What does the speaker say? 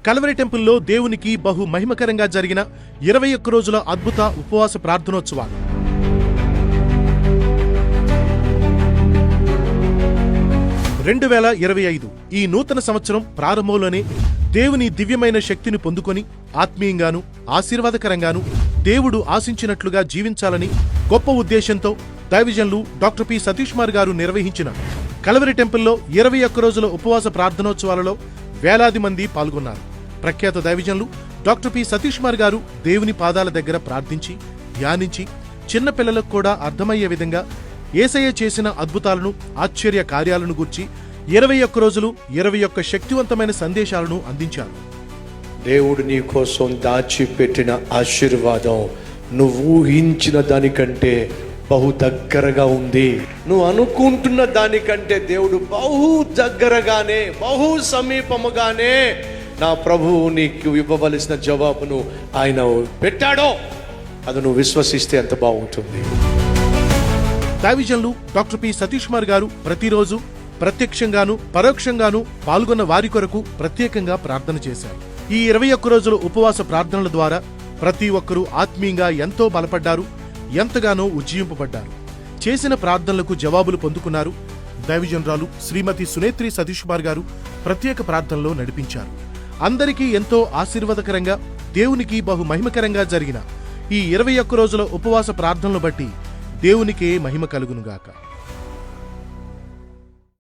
Calvary టెంపుల్లో దేవునికి బహు మహిమకరంగా జరిగిన 21 రోజుల అద్భుత ఉపవాస ప్రార్థనోత్సవాలు. ఈ నూతన సంవత్సరం ప్రారంభంలోనే దేవుని దివ్యమైన శక్తిని పొందుకొని ఆత్మీయంగాను ఆశీర్వాదకరంగాను దేవుడు ఆశించినట్లుగా జీవించాలని గొప్ప ఉద్దేశంతో దైవజనులు డాక్టర్ పి సతీష్ కుమార్ గారు నిర్వహించిన కల్వరి టెంపుల్లో 21 రోజుల ఉపవాస ప్రార్థనోత్సవాలలో వేలాది మంది పాల్గొన్నారు. ప్రఖ్యాత దైవజనులు డాక్టర్ పి సతీష్ కుమార్ గారు దేవుని పాదాల దగ్గర ప్రార్థించి ధ్యానించి చిన్నపిల్లలకు కూడా అర్థమయ్యే విధంగా యేసయ్య చేసిన అద్భుతాలను ఆశ్చర్య కార్యాలను గూర్చి 21 రోజులు 21 శక్తివంతమైన సందేశాలను అందించారు. దేవుడు నీ కోసం దాచిపెట్టిన ఆశీర్వాదం నువ్వు ఊహించిన దానికంటే బహు దగ్గరగా ఉంది. నువ్వు అనుకుంటున్న దానికంటే దేవుడు బహు దగ్గరగానే బహు సమీపముగానే నా ప్రభువు నీకు ఇవ్వవలసిన జవాబును ఆయన పెట్టాడో అది నువ్వు విశ్వసిస్తే ఎంత బాగుంటుంది. దైవజనులు డాక్టర్ పి సతీష్ కుమార్ గారు ప్రతిరోజు ప్రత్యక్షంగాను పరోక్షంగాను పాల్గొన్న వారి కొరకు ప్రత్యేకంగా ప్రార్థన చేశారు. ఈ 21 రోజుల ఉపవాస ప్రార్థనల ద్వారా ప్రతి ఒక్కరూ ఆత్మీయంగా ఎంతో బలపడ్డారు, ఎంతగానో ఉజ్జీవింపబడ్డారు. చేసిన ప్రార్థనలకు జవాబులు పొందుకున్నారు. దైవజనురాలు శ్రీమతి సునేత్రి సతీష్ కుమార్ గారు ప్రత్యేక ప్రార్థనలో నడిపించారు. అందరికీ ఎంతో ఆశీర్వాదకరంగా దేవునికి బహు మహిమకరంగా జరిగిన ఈ 21 రోజుల ఉపవాస ప్రార్థనలు బట్టి దేవునికే మహిమ కలుగునుగాక.